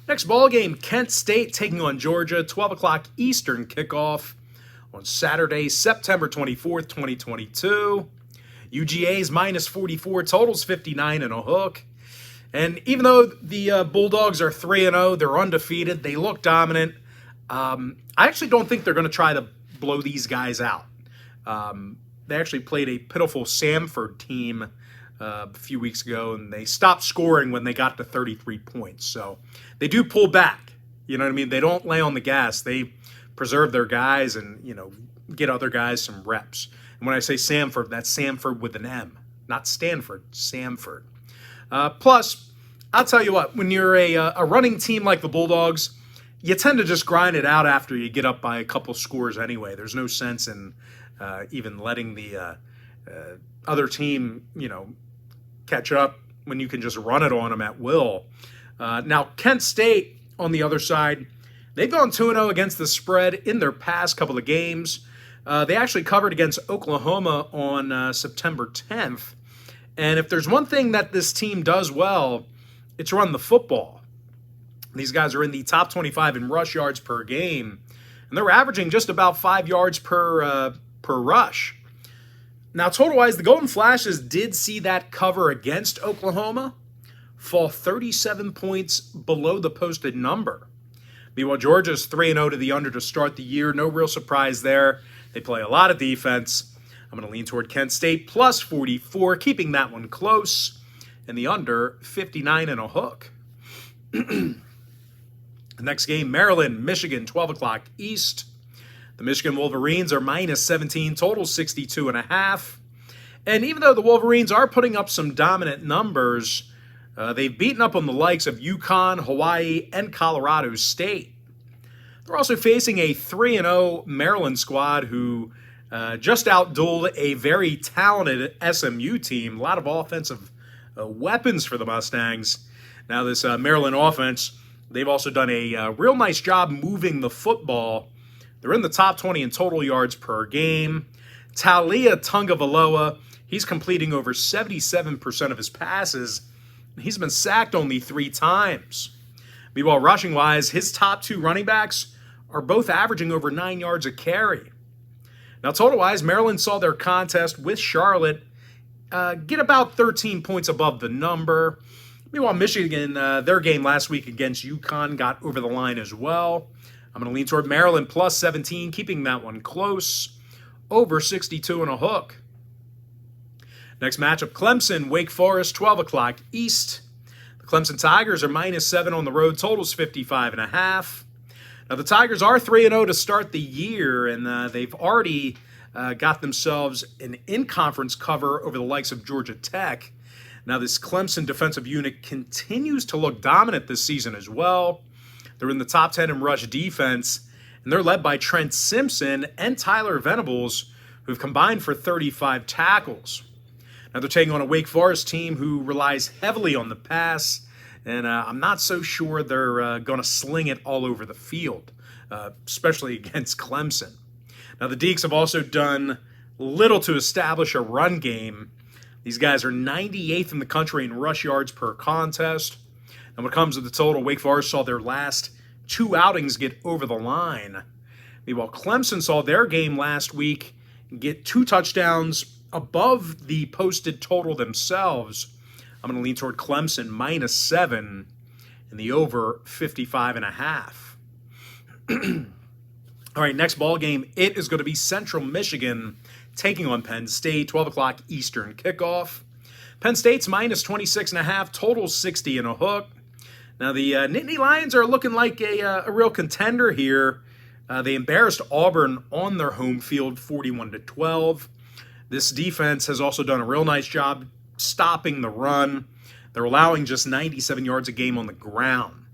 Next ball game, Kent State taking on Georgia, 12 o'clock Eastern kickoff on Saturday, September 24th, 2022. UGA's minus 44, totals 59 and a hook. And even though the Bulldogs are 3-0, they're undefeated, they look dominant. I actually don't think they're going to try to blow these guys out. They actually played a pitiful Samford team a few weeks ago, and they stopped scoring when they got to 33 points. So they do pull back. You know what I mean? They don't lay on the gas. They preserve their guys and, get other guys some reps. And when I say Samford, that's Samford with an M. Not Stanford, Samford. Plus, I'll tell you what, when you're a running team like the Bulldogs, you tend to just grind it out after you get up by a couple scores anyway. There's no sense in even letting the other team, catch up when you can just run it on them at will. Now, Kent State, on the other side, they've gone 2-0 against the spread in their past couple of games. They actually covered against Oklahoma on September 10th. And if there's one thing that this team does well, it's run the football. These guys are in the top 25 in rush yards per game, and they're averaging just about 5 yards per rush. Now, total-wise, the Golden Flashes did see that cover against Oklahoma fall 37 points below the posted number. Meanwhile, Georgia's 3-0 to the under to start the year. No real surprise there. They play a lot of defense. I'm going to lean toward Kent State plus 44, keeping that one close, and the under 59 and a hook. The next game, Maryland, Michigan, 12 o'clock East. The Michigan Wolverines are minus 17, total 62 and a half. And even though the Wolverines are putting up some dominant numbers, they've beaten up on the likes of UConn, Hawaii, and Colorado State. They're also facing a 3-0 Maryland squad who just outdueled a very talented SMU team. A lot of offensive weapons for the Mustangs. Now this Maryland offense, they've also done a real nice job moving the football. They're in the top 20 in total yards per game. Talia Tungavaloa, he's completing over 77% of his passes. He's been sacked only 3 times. Meanwhile, rushing-wise, his top 2 running backs are both averaging over 9 yards a carry. Now, total-wise, Maryland saw their contest with Charlotte get about 13 points above the number. Meanwhile, Michigan, their game last week against UConn got over the line as well. I'm going to lean toward Maryland plus 17, keeping that one close, over 62 and a hook. Next matchup, Clemson, Wake Forest, 12 o'clock East. The Clemson Tigers are minus 7 on the road, totals 55 and a half. Now, the Tigers are 3-0 to start the year, and they've already got themselves an in-conference cover over the likes of Georgia Tech. Now, this Clemson defensive unit continues to look dominant this season as well. They're in the top 10 in rush defense, and they're led by Trent Simpson and Tyler Venables, who've combined for 35 tackles. Now, they're taking on a Wake Forest team who relies heavily on the pass, and I'm not so sure they're going to sling it all over the field, especially against Clemson. Now, the Deacs have also done little to establish a run game. These guys are 98th in the country in rush yards per contest. And when it comes to the total, Wake Forest saw their last 2 outings get over the line. Meanwhile, Clemson saw their game last week get 2 touchdowns above the posted total themselves. I'm going to lean toward Clemson minus 7 and the over 55 and a half. All right, next ball game, it is going to be Central Michigan taking on Penn State, 12 o'clock Eastern kickoff. Penn State's minus 26 and a half, total 60 and a hook. Now, the Nittany Lions are looking like a real contender here. They embarrassed Auburn on their home field, 41-12. This defense has also done a real nice job stopping the run. They're allowing just 97 yards a game on the ground.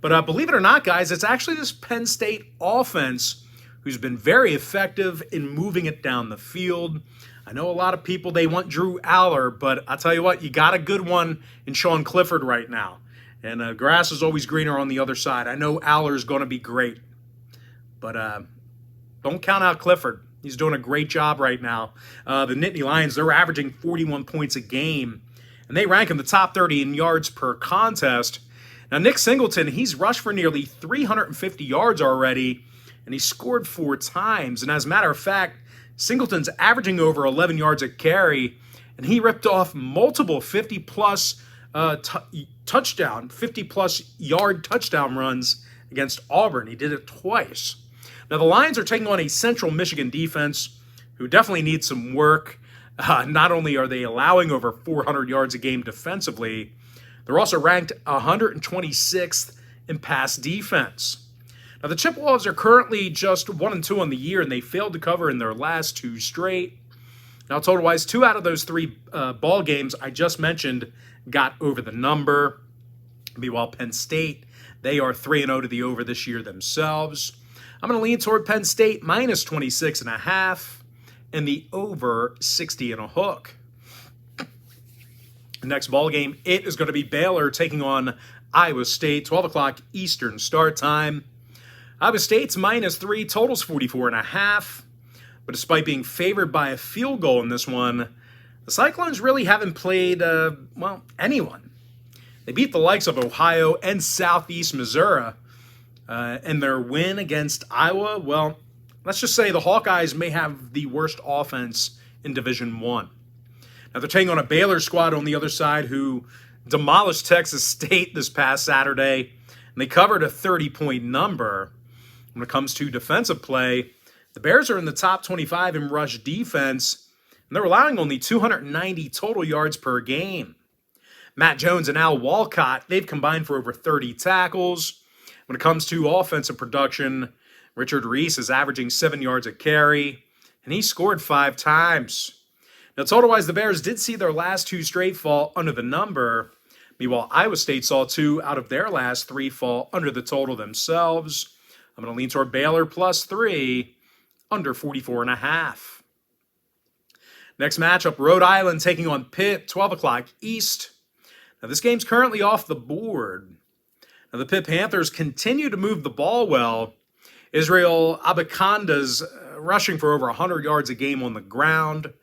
But believe it or not, guys, it's actually this Penn State offense who's been very effective in moving it down the field. I know a lot of people, they want Drew Aller, but I'll tell you what, you got a good one in Sean Clifford right now. And grass is always greener on the other side. I know Aller's going to be great, but don't count out Clifford. He's doing a great job right now. The Nittany Lions, they're averaging 41 points a game, and they rank in the top 30 in yards per contest. Now, Nick Singleton, he's rushed for nearly 350 yards already, and he scored 4 times. And as a matter of fact, Singleton's averaging over 11 yards a carry, and he ripped off multiple 50-plus 50-plus yard touchdown runs against Auburn. He did it twice. Now, the Lions are taking on a Central Michigan defense who definitely needs some work. Not only are they allowing over 400 yards a game defensively, they're also ranked 126th in pass defense. Now, the Chippewas are currently just 1-2 on the year, and they failed to cover in their last 2 straight. Now, total-wise, 2 out of those 3 ball games I just mentioned got over the number. Meanwhile, Penn State, they are 3-0 to the over this year themselves. I'm going to lean toward Penn State minus 26.5 and the over 60 and a hook. The next ball game, it is going to be Baylor taking on Iowa State, 12 o'clock Eastern start time. Iowa State's minus 3, totals 44.5. But despite being favored by a field goal in this one, the Cyclones really haven't played, anyone. They beat the likes of Ohio and Southeast Missouri. And their win against Iowa, well, let's just say the Hawkeyes may have the worst offense in Division I. Now, they're taking on a Baylor squad on the other side who demolished Texas State this past Saturday, and they covered a 30-point number. When it comes to defensive play, the Bears are in the top 25 in rush defense, and they're allowing only 290 total yards per game. Matt Jones and Al Walcott, they've combined for over 30 tackles. When it comes to offensive production, Richard Reese is averaging 7 yards a carry, and he scored 5 times. Now, total-wise, the Bears did see their last 2 straight fall under the number. Meanwhile, Iowa State saw 2 out of their last 3 fall under the total themselves. I'm going to lean toward Baylor plus 3, under 44.5. Next matchup, Rhode Island taking on Pitt, 12 o'clock East. Now, this game's currently off the board. Now, the Pitt Panthers continue to move the ball well. Israel Abakanda's rushing for over 100 yards a game on the ground.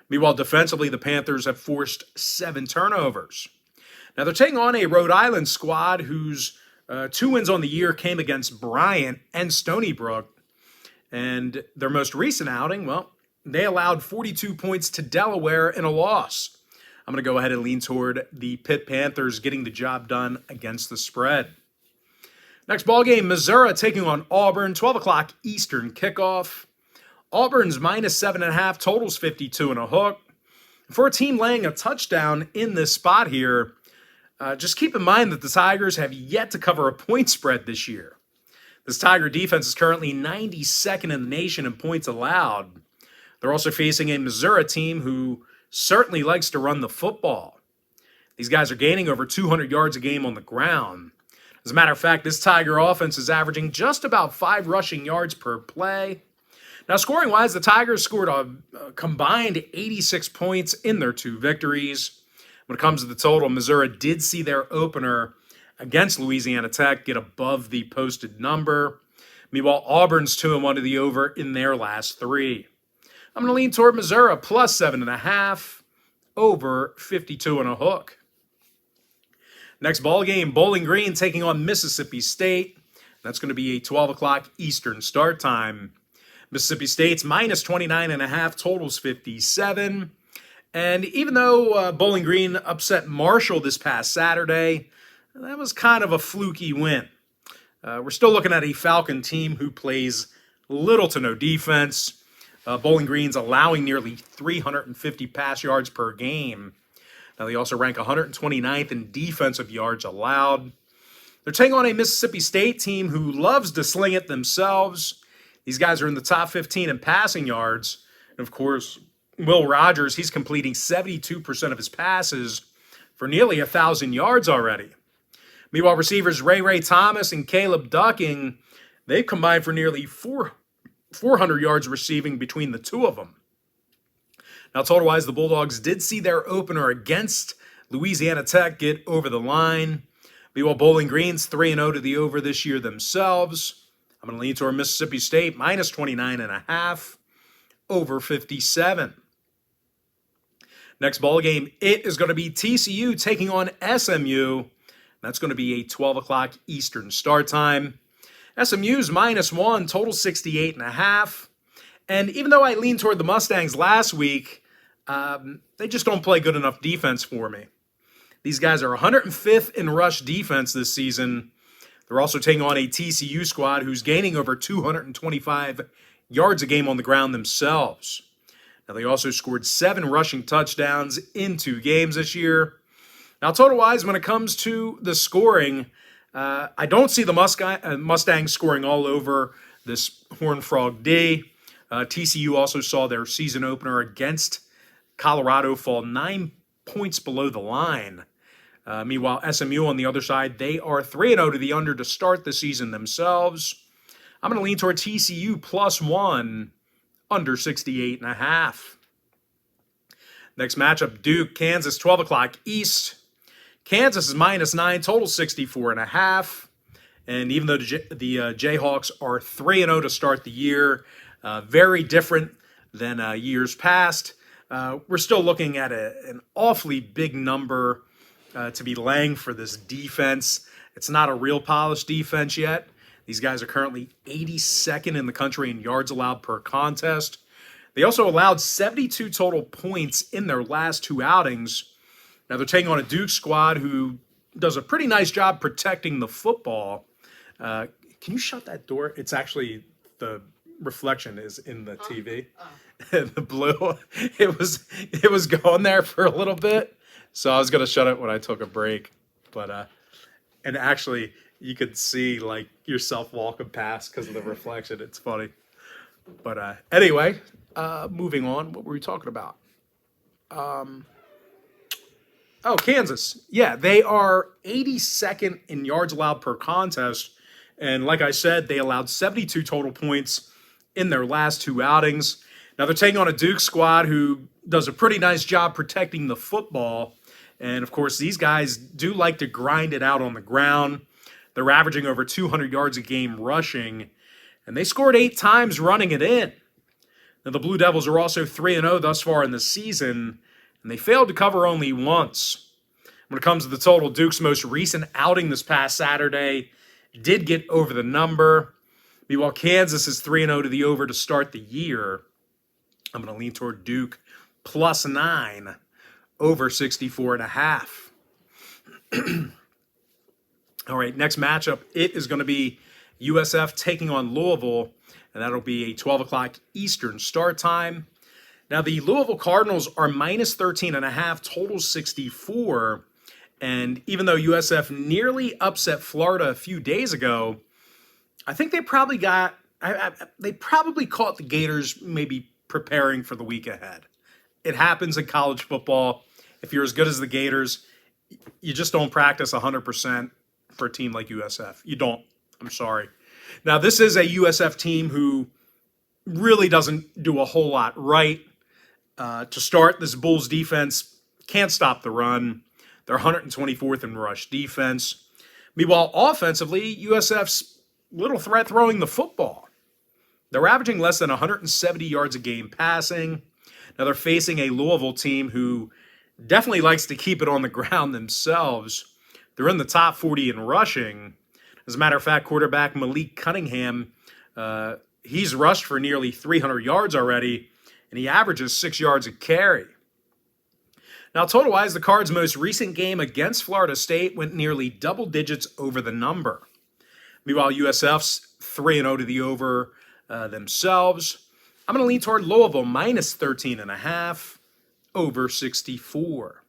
Meanwhile, defensively, the Panthers have forced 7 turnovers. Now, they're taking on a Rhode Island squad whose 2 wins on the year came against Bryant and Stony Brook. And their most recent outing, well, they allowed 42 points to Delaware in a loss. I'm going to go ahead and lean toward the Pitt Panthers getting the job done against the spread. Next ball game, Missouri taking on Auburn, 12 o'clock Eastern kickoff. Auburn's minus 7.5, totals 52 and a hook. For a team laying a touchdown in this spot here, just keep in mind that the Tigers have yet to cover a point spread this year. This Tiger defense is currently 92nd in the nation in points allowed. They're also facing a Missouri team who certainly likes to run the football. These guys are gaining over 200 yards a game on the ground. As a matter of fact, this Tiger offense is averaging just about 5 rushing yards per play. Now, scoring-wise, the Tigers scored a combined 86 points in their 2 victories. When it comes to the total, Missouri did see their opener against Louisiana Tech get above the posted number. Meanwhile, Auburn's 2-1 to the over in their last 3. I'm going to lean toward Missouri plus 7.5, over 52 and a hook. Next ball game, Bowling Green taking on Mississippi State. That's going to be a 12 o'clock Eastern start time. Mississippi State's minus 29.5, totals 57. And even though Bowling Green upset Marshall this past Saturday, that was kind of a fluky win. We're still looking at a Falcon team who plays little to no defense. Bowling Green's allowing nearly 350 pass yards per game. Now, they also rank 129th in defensive yards allowed. They're taking on a Mississippi State team who loves to sling it themselves. These guys are in the top 15 in passing yards. And, of course, Will Rogers, he's completing 72% of his passes for nearly 1,000 yards already. Meanwhile, receivers Ray Thomas and Caleb Ducking, they've combined for nearly 400 yards receiving between the 2 of them. Now, total-wise, the Bulldogs did see their opener against Louisiana Tech get over the line. Meanwhile, Bowling Green's 3-0 to the over this year themselves. I'm going to lean toward Mississippi State, minus 29.5, over 57. Next ball game, it is going to be TCU taking on SMU. That's going to be a 12 o'clock Eastern start time. SMU's -1, total 68.5. And even though I leaned toward the Mustangs last week, they just don't play good enough defense for me. These guys are 105th in rush defense this season. They're also taking on a TCU squad who's gaining over 225 yards a game on the ground themselves. Now, they also scored 7 rushing touchdowns in 2 games this year. Now, total-wise, when it comes to the scoring, I don't see the Mustangs scoring all over this Horned Frog D. TCU also saw their season opener against Colorado fall 9 points below the line. Meanwhile, SMU on the other side, they are 3-0 to the under to start the season themselves. I'm going to lean toward TCU +1, under 68.5. Next matchup, Duke, Kansas, 12 o'clock East. Kansas is -9, total 64.5. And even though the Jayhawks are 3-0 to start the year, very different than years past, we're still looking at an awfully big number to be laying for this defense. It's not a real polished defense yet. These guys are currently 82nd in the country in yards allowed per contest. They also allowed 72 total points in their last 2 outings. Now they're taking on a Duke squad who does a pretty nice job protecting the football. Can you shut that door? It's actually, the reflection is in the TV. The blue, it was going there for a little bit. So I was going to shut it when I took a break. But, and actually, you could see like yourself walking past because of the reflection. It's funny. But anyway, moving on. What were we talking about? Kansas. Yeah, they are 82nd in yards allowed per contest. And like I said, they allowed 72 total points in their last 2 outings. Now they're taking on a Duke squad who does a pretty nice job protecting the football. And of course, these guys do like to grind it out on the ground. They're averaging over 200 yards a game rushing, and they scored 8 times running it in. Now, the Blue Devils are also 3-0 thus far in the season, and they failed to cover only once. When it comes to the total, Duke's most recent outing this past Saturday did get over the number. Meanwhile, Kansas is 3-0 to the over to start the year. I'm going to lean toward Duke +9, over 64.5. All right, next matchup, it is going to be USF taking on Louisville, and that'll be a 12 o'clock Eastern start time. Now, the Louisville Cardinals are -13.5, total 64, and even though USF nearly upset Florida a few days ago, I think they probably caught the Gators maybe preparing for the week ahead. It happens in college football. If you're as good as the Gators, you just don't practice 100% for a team like USF. You don't. I'm sorry. Now, this is a USF team who really doesn't do a whole lot right. To start, this Bulls defense can't stop the run. They're 124th in rush defense. Meanwhile, offensively, USF's little threat throwing the football. They're averaging less than 170 yards a game passing. Now, they're facing a Louisville team who definitely likes to keep it on the ground themselves. They're in the top 40 in rushing. As a matter of fact, quarterback Malik Cunningham, he's rushed for nearly 300 yards already, and he averages 6 yards a carry. Now, total-wise, the Cards' most recent game against Florida State went nearly double digits over the number. Meanwhile, USF's 3-0 to the over themselves. I'm going to lean toward Louisville, -13.5, over 64.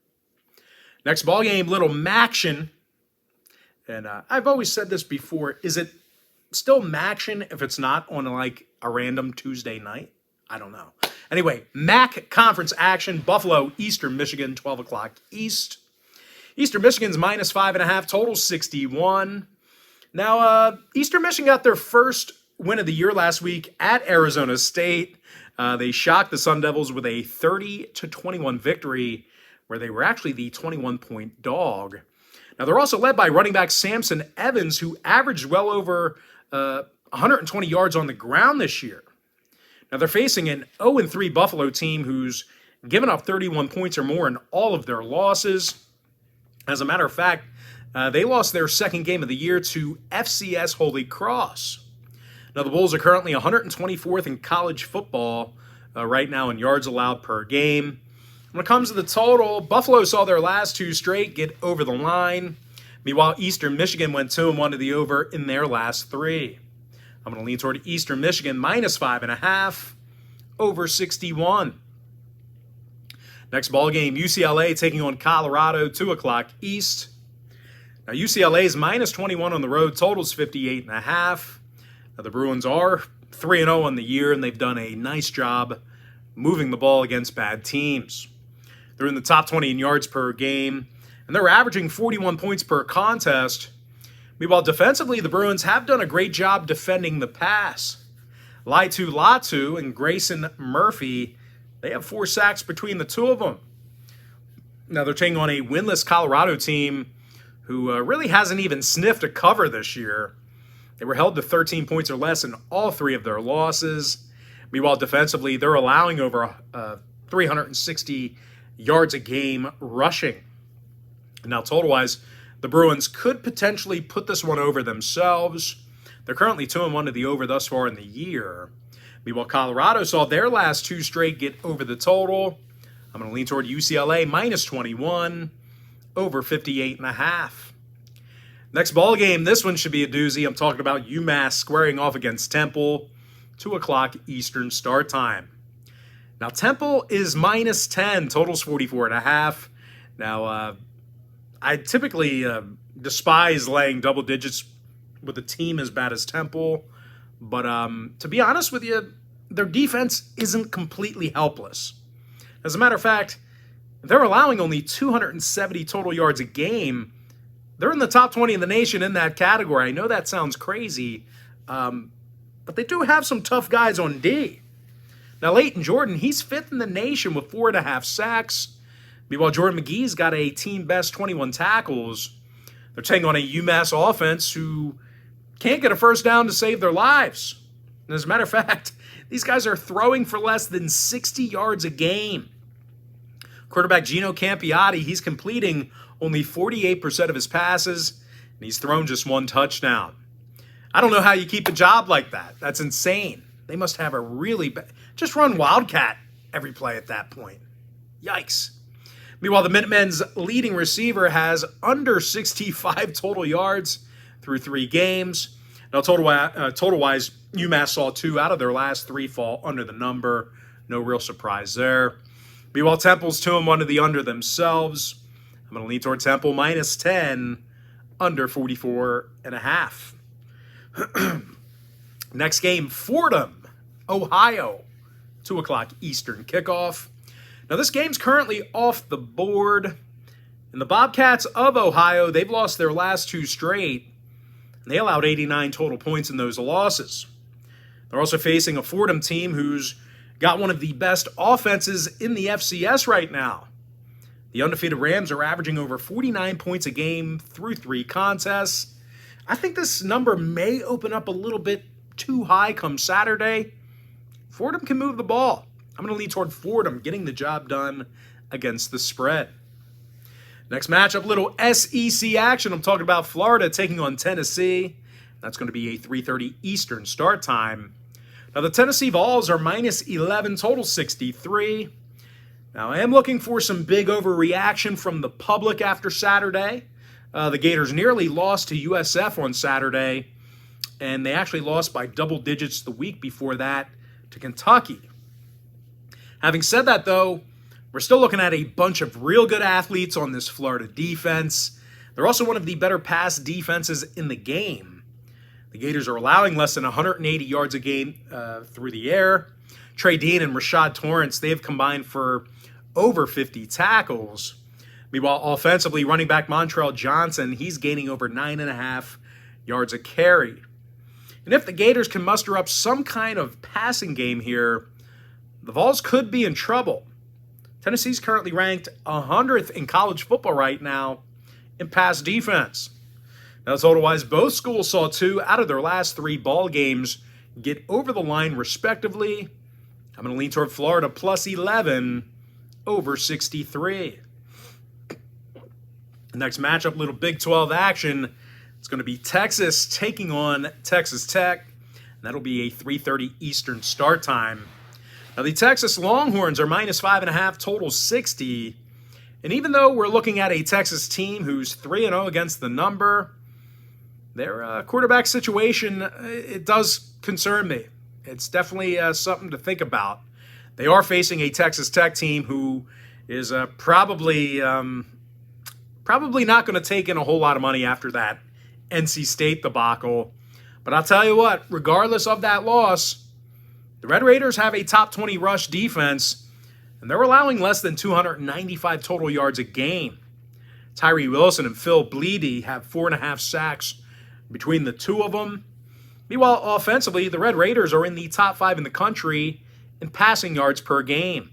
Next ball game, little Maction. And I've always said this before. Is it still Maction if it's not on like a random Tuesday night? I don't know. Anyway, MAC conference action. Buffalo, Eastern Michigan, 12 o'clock East. Eastern Michigan's -5.5, total 61. Now, Eastern Michigan got their first win of the year last week at Arizona State. They shocked the Sun Devils with a 30-21 victory, where they were actually the 21-point dog. Now, they're also led by running back Samson Evans, who averaged well over 120 yards on the ground this year. Now, they're facing an 0-3 Buffalo team who's given up 31 points or more in all of their losses. As a matter of fact, They lost their second game of the year to FCS Holy Cross. Now, the Bulls are currently 124th in college football right now in yards allowed per game. When it comes to the total, Buffalo saw their last two straight get over the line. Meanwhile, Eastern Michigan went 2-1 to the over in their last three. I'm going to lean toward Eastern Michigan -5.5, over 61. Next ball game, UCLA taking on Colorado, 2 o'clock East. Now, UCLA is -21 on the road, totals 58.5. Now, the Bruins are 3-0 on the year, and they've done a nice job moving the ball against bad teams. They're in the top 20 in yards per game, and they're averaging 41 points per contest. Meanwhile, defensively, the Bruins have done a great job defending the pass. Latu and Grayson Murphy, they have 4 sacks between the two of them. Now, they're taking on a winless Colorado team who really hasn't even sniffed a cover this year. They were held to 13 points or less in all 3 of their losses. Meanwhile, defensively, they're allowing over 360 yards a game rushing. Now, total-wise, the Bruins could potentially put this one over themselves. They're currently 2-1 to the over thus far in the year. Meanwhile, Colorado saw their last 2 straight get over the total. I'm going to lean toward UCLA -21, over 58.5. Next ball game, this one should be a doozy. I'm talking about UMass squaring off against Temple, 2 o'clock Eastern start time. Now, Temple is -10, totals 44.5. Now, I typically despise laying double digits with a team as bad as Temple, but to be honest with you, their defense isn't completely helpless. As a matter of fact, they're allowing only 270 total yards a game. They're in the top 20 in the nation in that category. I know that sounds crazy, but they do have some tough guys on D. Now, Leighton Jordan, he's 5th in the nation with 4.5 sacks. Meanwhile, Jordan McGee's got a team-best 21 tackles. They're taking on a UMass offense who can't get a first down to save their lives. And as a matter of fact, these guys are throwing for less than 60 yards a game. Quarterback Gino Campiotti, he's completing only 48% of his passes, and he's thrown just 1 touchdown. I don't know how you keep a job like that. That's insane. They must have a really bad... Just run Wildcat every play at that point. Yikes. Meanwhile, the Minutemen's leading receiver has under 65 total yards through 3 games. Now, total-wise, UMass saw 2 out of their last 3 fall under the number. No real surprise there. Meanwhile, Temple's 2-1 to the under themselves. I'm going to lean toward Temple -10, under 44.5. Next game, Fordham, Ohio, 2 o'clock Eastern kickoff. Now, this game's currently off the board. And the Bobcats of Ohio, they've lost their last 2 straight. And they allowed 89 total points in those losses. They're also facing a Fordham team who's got one of the best offenses in the FCS right now. The undefeated Rams are averaging over 49 points a game through 3 contests. I think this number may open up a little bit too high come Saturday. Fordham can move the ball. I'm going to lean toward Fordham getting the job done against the spread. Next matchup, little SEC action. I'm talking about Florida taking on Tennessee. That's going to be a 3:30 Eastern start time. Now, the Tennessee Vols are -11, total 63. Now, I am looking for some big overreaction from the public after Saturday. The Gators nearly lost to USF on Saturday, and they actually lost by double digits the week before that to Kentucky. Having said that, though, we're still looking at a bunch of real good athletes on this Florida defense. They're also one of the better pass defenses in the game. The Gators are allowing less than 180 yards a game through the air. Trey Dean and Rashad Torrance, they have combined for over 50 tackles. Meanwhile, offensively, running back Montrell Johnson, he's gaining over 9.5 yards a carry. And if the Gators can muster up some kind of passing game here, the Vols could be in trouble. Tennessee's currently ranked 100th in college football right now in pass defense. Now, total-wise, both schools saw 2 out of their last 3 ball games get over the line respectively. I'm going to lean toward Florida +11, over 63. The next matchup, little Big 12 action. It's going to be Texas taking on Texas Tech. And that'll be a 3:30 Eastern start time. Now, the Texas Longhorns are minus 5.5, total 60. And even though we're looking at a Texas team who's 3-0 against the number, their quarterback situation, it does concern me. It's definitely something to think about. They are facing a Texas Tech team who is probably not going to take in a whole lot of money after that NC State debacle. But I'll tell you what, regardless of that loss, the Red Raiders have a top 20 rush defense, and they're allowing less than 295 total yards a game. Tyree Wilson and Phil Bleedy have 4.5 sacks between the two of them. Meanwhile, offensively, the Red Raiders are in the top 5 in the country in passing yards per game.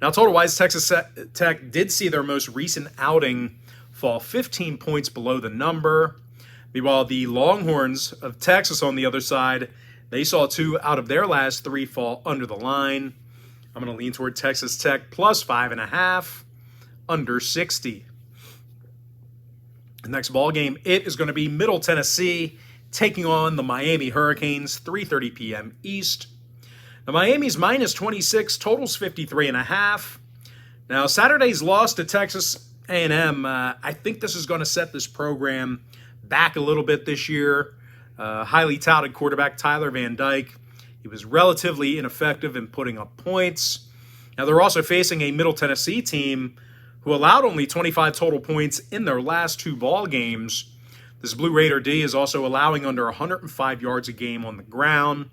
Now, total-wise, Texas Tech did see their most recent outing fall 15 points below the number. Meanwhile, the Longhorns of Texas on the other side, they saw 2 out of their last 3 fall under the line. I'm going to lean toward Texas Tech plus 5.5, under 60. The next ball game, it is going to be Middle Tennessee taking on the Miami Hurricanes, 3:30 p.m. East. Now, Miami's minus 26, totals 53.5. Now, Saturday's loss to Texas A&M, I think this is going to set this program back a little bit this year. Highly touted quarterback Tyler Van Dyke, he was relatively ineffective in putting up points. Now, they're also facing a Middle Tennessee team who allowed only 25 total points in their last 2 ball games. This Blue Raider D is also allowing under 105 yards a game on the ground.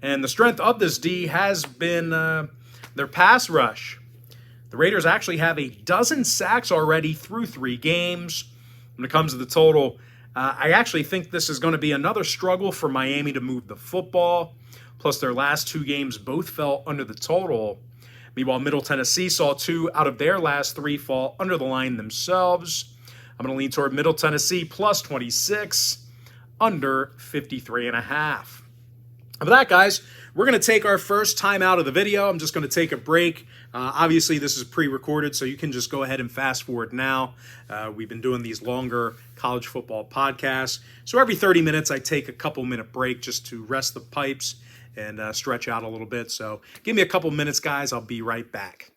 And the strength of this D has been their pass rush. The Raiders actually have a dozen sacks already through 3 games. When it comes to the total, I actually think this is going to be another struggle for Miami to move the football. Plus, their last 2 games both fell under the total. Meanwhile, Middle Tennessee saw 2 out of their last 3 fall under the line themselves. I'm going to lean toward Middle Tennessee plus 26, under 53.5. With that, guys, we're going to take our first time out of the video. I'm just going to take a break. Obviously, this is pre-recorded, so you can just go ahead and fast forward now. We've been doing these longer college football podcasts. So every 30 minutes, I take a couple-minute break just to rest the pipes and stretch out a little bit. So give me a couple minutes, guys. I'll be right back.